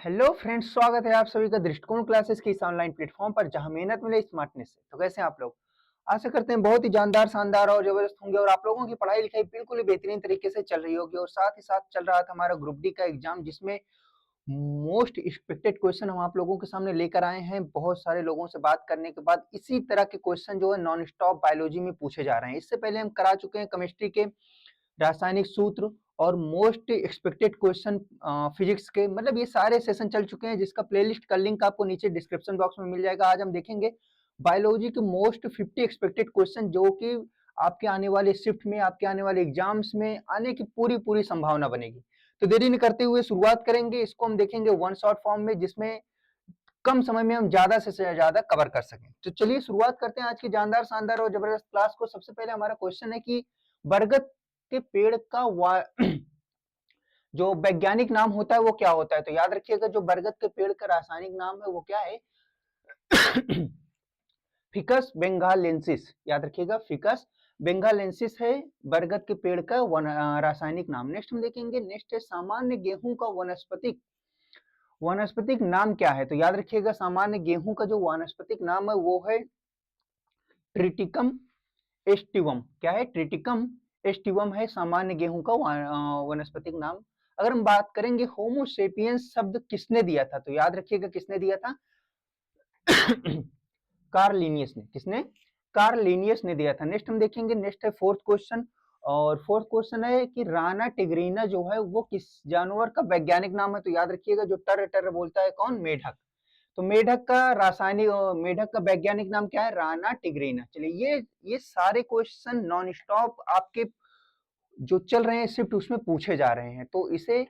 Hello friends, स्वागत है आप सभी का दृष्टिकोण क्लासेस की इस ऑनलाइन प्लेटफॉर्म पर जहां मेहनत मिले स्मार्टनेस से। तो कैसे हैं आप लोग? आशा करते हैं बहुत ही जानदार, शानदार और जबरदस्त होंगे और आप लोगों की पढ़ाई लिखाई बिल्कुल ही बेहतरीन तरीके से चल रही होगी। और साथ ही साथ चल रहा था हमारा ग्रुप डी का एग्जाम, जिसमें मोस्ट एक्सपेक्टेड क्वेश्चन हम आप लोगों के सामने लेकर आए हैं। बहुत सारे लोगों से बात करने के बाद इसी तरह के क्वेश्चन जो है नॉन स्टॉप बायोलॉजी में पूछे जा रहे हैं। इससे पहले हम करा चुके हैं केमिस्ट्री के रासायनिक सूत्र और मोस्ट एक्सपेक्टेड क्वेश्चन फिजिक्स के, मतलब ये सारे सेशन चल चुके हैं, जिसका प्लेलिस्ट का लिंक आपको नीचे डिस्क्रिप्शन बॉक्स में मिल जाएगा। आज हम देखेंगे बायोलॉजी के मोस्ट 50 एक्सपेक्टेड क्वेश्चन, जो कि आपके आने वाले शिफ्ट में, आपके आने वाले एग्जाम्स में आने की पूरी पूरी संभावना बनेगी। तो देरी नहीं करते हुए शुरुआत करेंगे। इसको हम देखेंगे वन शॉट फॉर्म में, जिसमें कम समय में हम ज्यादा से ज्यादा कवर कर सकें। तो चलिए शुरुआत करते हैं आज की जानदार, शानदार और जबरदस्त क्लास को। सबसे पहले हमारा क्वेश्चन है कि बरगद के पेड़ का जो वैज्ञानिक नाम होता है वो क्या होता है? तो याद रखिएगा, जो बरगद के पेड़ का रासायनिक नाम है वो क्या है? Ficus benghalensis. याद रखिएगा, फिकस बेंगालेंसिस है बरगद के पेड़ का रासायनिक नाम। नेक्स्ट हम देखेंगे, नेक्स्ट है सामान्य गेहूं का वनस्पतिक वानस्पतिक नाम क्या है? तो याद रखिएगा, सामान्य गेहूं का जो वानस्पतिक नाम है वो है ट्रिटिकम एस्टिवम। क्या है? ट्रिटिकम एस्टिवम है सामान्य गेहूं का वनस्पतिक नाम। अगर हम बात करेंगे होमोसेपियंस शब्द किसने दिया था, तो याद रखिएगा किसने दिया था? कार्ल लिनियस ने। किसने? कार्ल लिनियस ने दिया था। नेक्स्ट हम देखेंगे, नेक्स्ट है फोर्थ क्वेश्चन, और फोर्थ क्वेश्चन है कि राना टिग्रीना जो है वो किस जानवर का वैज्ञानिक नाम है? तो याद रखिएगा, जो टर टर बोलता है कौन? मेढक। तो मेढक का रासायनिक मेढक का वैज्ञानिक नाम क्या है? राना टिग्रीना। चलिए, ये सारे क्वेश्चन नॉन स्टॉप आपके जो चल रहे हैं शिफ्ट उसमें पूछे जा रहे हैं। तो इसे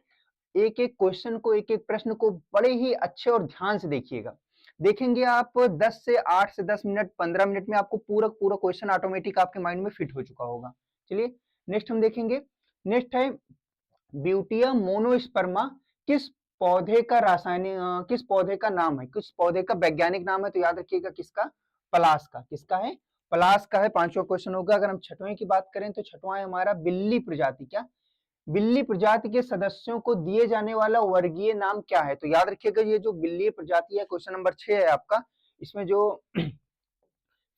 एक एक क्वेश्चन को, एक एक प्रश्न को बड़े ही अच्छे और ध्यान से देखिएगा। देखेंगे आप 10 से 8 से 10 मिनट, 15 मिनट में आपको पूरा पूरा क्वेश्चन ऑटोमेटिक आपके माइंड में फिट हो चुका होगा। चलिए नेक्स्ट हम देखेंगे, नेक्स्ट है ब्यूटिया मोनोस्पर्मा किस पौधे का रासायनिक किस पौधे का नाम है, किस पौधे का वैज्ञानिक नाम है? तो याद रखिएगा किसका? पलाश का। किसका है? पलाश का है। पांचवा क्वेश्चन होगा। अगर हम छठवें की बात करें तो छठवां है हमारा बिल्ली प्रजाति। क्या? बिल्ली प्रजाति के सदस्यों को दिए जाने वाला वर्गीय नाम क्या है? तो याद रखिएगा, ये जो बिल्ली प्रजाति है, क्वेश्चन नंबर 6 है आपका, इसमें जो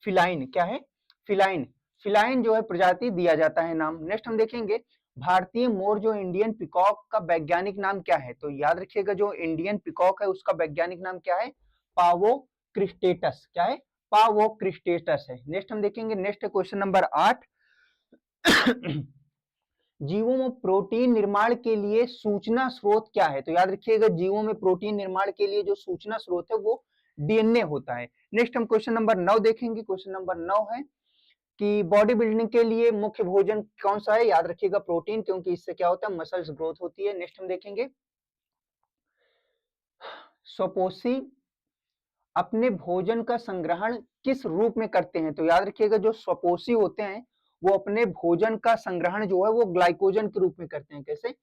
फिलाइन, क्या है? फिलाइन। फिलाइन जो है प्रजाति दिया जाता है नाम। नेक्स्ट हम देखेंगे, भारतीय मोर जो इंडियन पिकॉक का वैज्ञानिक नाम क्या है? तो याद रखिएगा, जो इंडियन पिकॉक है उसका वैज्ञानिक नाम क्या है? पावो क्रिस्टेटस। क्या है? पावो क्रिस्टेटस है। नेक्स्ट हम देखेंगे, नेक्स्ट है क्वेश्चन नंबर 8। जीवों में प्रोटीन निर्माण के लिए सूचना स्रोत क्या है? तो याद रखिएगा, जीवों में प्रोटीन निर्माण के लिए जो सूचना स्रोत है वो डीएनए होता है। नेक्स्ट हम क्वेश्चन नंबर 9 देखेंगे। क्वेश्चन नंबर 9 है कि बॉडी बिल्डिंग के लिए मुख्य भोजन कौन सा है? याद रखिएगा प्रोटीन, क्योंकि इससे क्या होता है? मसल्स ग्रोथ होती है। नेक्स्ट हम देखेंगे, स्वपोषी अपने भोजन का संग्रहण किस रूप में करते हैं? तो याद रखिएगा, जो स्वपोषी होते हैं वो अपने भोजन का संग्रहण जो है वो ग्लाइकोजन के रूप में करते हैं। कैसे?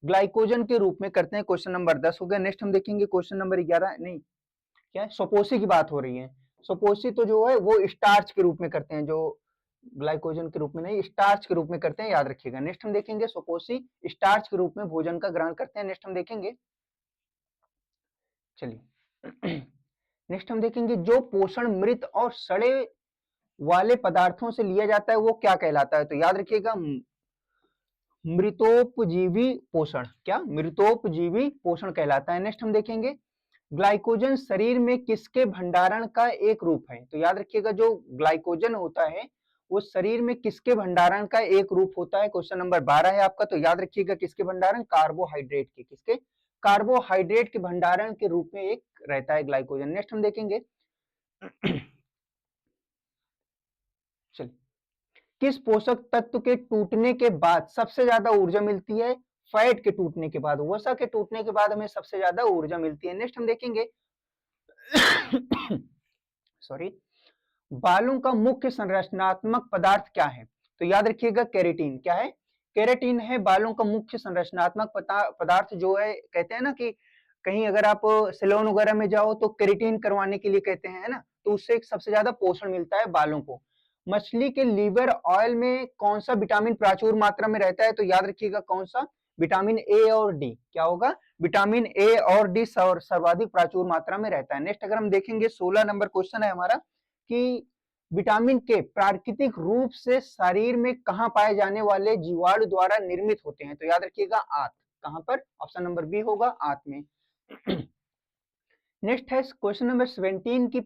ग्लाइकोजन के रूप में करते हैं। क्वेश्चन नंबर 10 हो गया। नेक्स्ट हम देखेंगे क्वेश्चन नंबर 11। नहीं, क्या है? स्वपोषी की बात हो रही है। स्वपोषी तो जो है वो स्टार्च के रूप में करते हैं, जो ग्लाइकोजन के रूप में नहीं, स्टार्च के रूप में करते हैं। याद रखिएगा। नेक्स्ट हम देखेंगे, स्वपोषी स्टार्च के रूप में भोजन का ग्रहण करते हैं। नेक्स्ट हम देखेंगे, चलिए नेक्स्ट हम देखेंगे, जो पोषण मृत और सड़े वाले पदार्थों से लिया जाता है वो क्या कहलाता है? तो याद रखिएगा, मृतोपजीवी पोषण। क्या? मृतोपजीवी पोषण कहलाता है। नेक्स्ट हम देखेंगे, ग्लाइकोजन शरीर में किसके भंडारण का एक रूप है? तो याद रखिएगा, जो ग्लाइकोजन होता है वो शरीर में किसके भंडारण का एक रूप होता है? क्वेश्चन नंबर 12 है आपका। तो याद रखिएगा, किसके भंडारण? कार्बोहाइड्रेट के। किसके? कार्बोहाइड्रेट के भंडारण के रूप में एक रहता है ग्लाइकोजन। नेक्स्ट हम देखेंगे, चलिए, किस पोषक तत्व के टूटने के बाद सबसे ज्यादा ऊर्जा मिलती है? फैट के टूटने के बाद, वसा के टूटने के बाद हमें सबसे ज्यादा ऊर्जा मिलती है। नेक्स्ट हम देखेंगे, सॉरी, बालों का मुख्य संरचनात्मक पदार्थ क्या है? तो याद रखिएगा, केराटिन। क्या है? केराटिन है बालों का मुख्य संरचनात्मक पदार्थ। जो है, कहते हैं ना कि कहीं अगर आप सैलून वगैरह में जाओ तो केराटिन करवाने के लिए कहते हैं, है ना? तो उससे सबसे ज्यादा पोषण मिलता है बालों को। मछली के लीवर ऑयल में कौन सा विटामिन प्रचुर मात्रा में रहता है? तो याद रखिएगा, कौन सा? विटामिन ए और डी। क्या होगा? विटामिन ए और डी सर्वाधिक प्रचुर मात्रा में रहता है। नेक्स्ट अगर हम देखेंगे 16 नंबर क्वेश्चन है हमारा कि विटामिन के प्राकृतिक रूप से शरीर में कहां पाए जाने वाले जीवाणु द्वारा निर्मित होते हैं? तो याद रखिएगा आंत। कहां पर? ऑप्शन नंबर बी होगा आंत में। नेक्स्ट है क्वेश्चन नंबर 17 की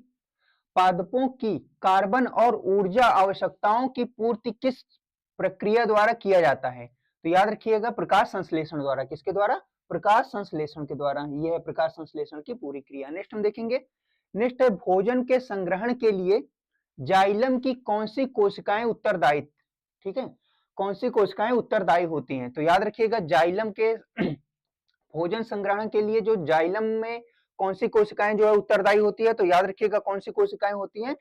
पादपों की कार्बन और ऊर्जा आवश्यकताओं की पूर्ति किस प्रक्रिया द्वारा किया जाता है? तो याद रखिएगा प्रकाश संश्लेषण द्वारा। किसके द्वारा? प्रकाश संश्लेषण के द्वारा। यह है प्रकाश संश्लेषण की पूरी क्रिया। नेक्स्ट हम देखेंगे, नेक्स्ट है भोजन के संग्रहण के लिए जाइलम की कौन सी कोशिकाएं उत्तरदायी? ठीक है, कौन सी कोशिकाएं उत्तरदायी होती हैं? तो याद रखिएगा जाइलम के भोजन संग्रहण के लिए जो जाइलम में कौन सी कोशिकाएं जो है उत्तरदायी होती है? तो याद रखिएगा कौन सी कोशिकाएं होती हैं?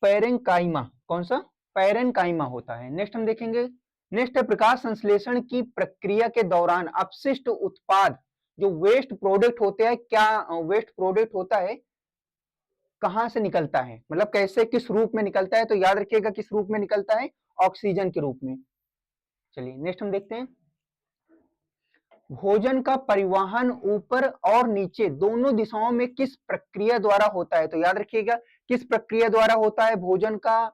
पैरेन्काइमा। कौन सा? पैरेन्काइमा होता है। नेक्स्ट हम देखेंगे, नेक्स्ट है प्रकाश संश्लेषण की प्रक्रिया के दौरान अपशिष्ट उत्पाद जो वेस्ट प्रोडक्ट होते हैं, क्या वेस्ट प्रोडक्ट होता है कहां से निकलता है? मतलब कैसे, किस रूप में निकलता है? तो याद रखिएगा किस रूप में निकलता है? ऑक्सीजन के रूप में। चलिए नेक्स्ट हम देखते हैं, भोजन का परिवहन ऊपर और नीचे दोनों दिशाओं में किस प्रक्रिया द्वारा होता है? तो याद रखिएगा किस प्रक्रिया द्वारा होता है भोजन का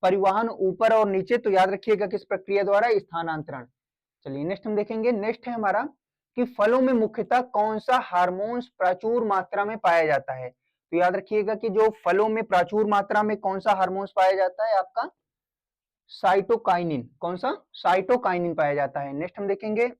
परिवहन ऊपर और नीचे? तो याद रखिएगा किस प्रक्रिया द्वारा? स्थानांतरण। चलिए नेक्स्ट हम देखेंगे, नेक्स्ट है हमारा कि फलों में मुख्यतः कौन सा हार्मोन्स प्रचुर मात्रा में पाया जाता है? तो याद रखिएगा कि जो फलों में प्रचुर मात्रा में कौन सा हार्मोन्स पाया जाता है? आपका साइटोकाइनिन। कौन सा? साइटोकाइनिन पाया जाता है। नेक्स्ट हम देखेंगे,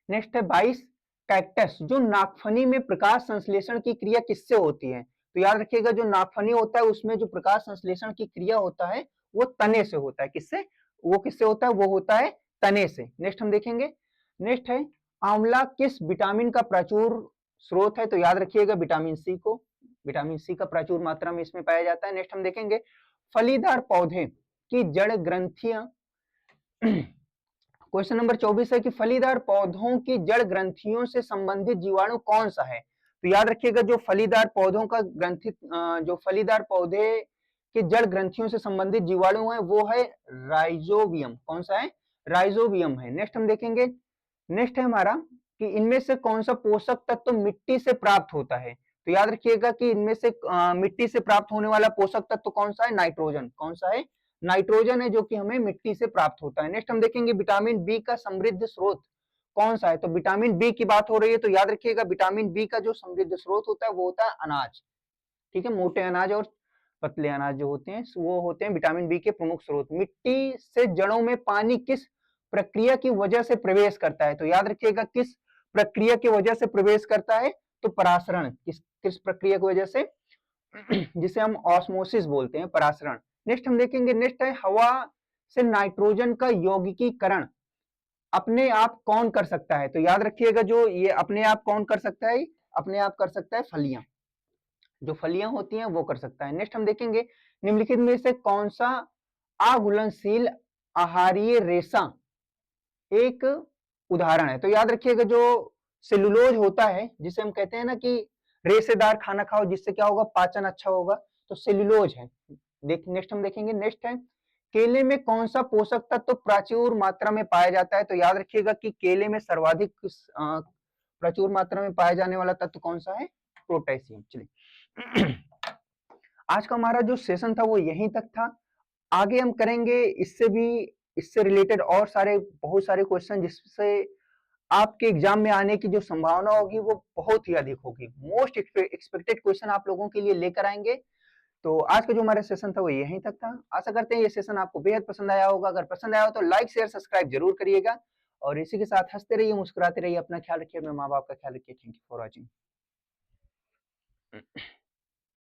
नेक्स्ट है 22 कैक्टस जो नागफनी में प्रकाश संश्लेषण की क्रिया किससे होती है? तो याद रखिएगा जो नागफनी होता है उसमें जो प्रकाश संश्लेषण की क्रिया होता है वो तने से होता है। किससे? वो किससे होता है? वो होता है तने से। नेक्स्ट हम देखेंगे, नेक्स्ट है आंवला किस विटामिन का प्रचुर स्रोत है? तो याद रखिएगा विटामिन सी को। विटामिन सी का प्रचुर मात्रा में इसमें पाया जाता है। नेक्स्ट हम देखेंगे, फलीदार पौधे की जड़ ग्रंथियां क्वेश्चन नंबर 24 है कि फलीदार पौधों की जड़ ग्रंथियों से संबंधित जीवाणु कौन सा है? तो याद रखिएगा जो फलीदार पौधों का ग्रंथित जो फलीदार पौधे के जड़ ग्रंथियों से संबंधित जीवाणु है वो है राइजोबियम। कौन सा है? राइजोबियम है। नेक्स्ट हम देखेंगे, नेक्स्ट है हमारा कि इनमें से कौन सा पोषक तत्व मिट्टी से प्राप्त होता है? तो याद रखिएगा कि इनमें से मिट्टी से प्राप्त होने वाला पोषक तत्व कौन सा है? नाइट्रोजन। कौन सा है? नाइट्रोजन है जो कि हमें मिट्टी से प्राप्त होता है। नेक्स्ट हम देखेंगे विटामिन बी का समृद्ध स्रोत कौन सा है? तो विटामिन बी की बात हो रही है तो याद रखिएगा विटामिन बी का जो समृद्ध स्रोत होता है वो होता है अनाज। ठीक है, मोटे अनाज और पतले अनाज जो होते हैं वो होते हैं विटामिन बी के प्रमुख स्रोत। मिट्टी से जड़ों में पानी किस प्रक्रिया की वजह से प्रवेश करता है? तो याद रखिएगा किस प्रक्रिया की वजह से प्रवेश करता है? तो परासरण। किस प्रक्रिया की वजह से? जिसे हम ऑस्मोसिस बोलते हैं, परासरण। नेक्स्ट हम देखेंगे, नेक्स्ट है हवा से नाइट्रोजन का यौगिकीकरण अपने आप कौन कर सकता है? तो याद रखिएगा जो ये अपने आप कौन कर सकता है? अपने आप कर सकता है फलियां। जो फलियां होती हैं वो कर सकता है। नेक्स्ट हम देखेंगे, निम्नलिखित में से कौन सा अघुलनशील आहारीय रेशा एक उदाहरण है? तो याद रखिएगा जो सेलुलोज होता है जिसे हम कहते हैं ना कि रेशेदार खाना खाओ जिससे क्या होगा? पाचन अच्छा होगा, तो सेलुलोज है। नेक्स्ट हम देखेंगे, नेक्स्ट है केले में कौन सा पोषक तत्व प्रचुर मात्रा में पाया जाता है? तो याद रखिएगा कि केले में सर्वाधिक प्रचुर मात्रा में पाया जाने वाला तत्व कौन सा है? पोटेशियम। चलिए आज का हमारा जो सेशन था वो यहीं तक था। आगे हम करेंगे इससे रिलेटेड और बहुत सारे क्वेश्चन जिससे आपके एग्जाम में आने की जो संभावना होगी वो बहुत ही अधिक होगी। मोस्ट एक्सपेक्टेड क्वेश्चन आप लोगों के लिए लेकर आएंगे। तो आज का जो हमारा सेशन था वो यहीं तक था। आशा करते हैं ये सेशन आपको बेहद पसंद आया होगा। अगर पसंद आया हो तो लाइक शेयर सब्सक्राइब जरूर करिएगा और इसी के साथ हंसते रहिए, मुस्कुराते रहिए, अपना ख्याल रखिए, अपने माँ बाप का ख्याल रखिए। Thank you for watching.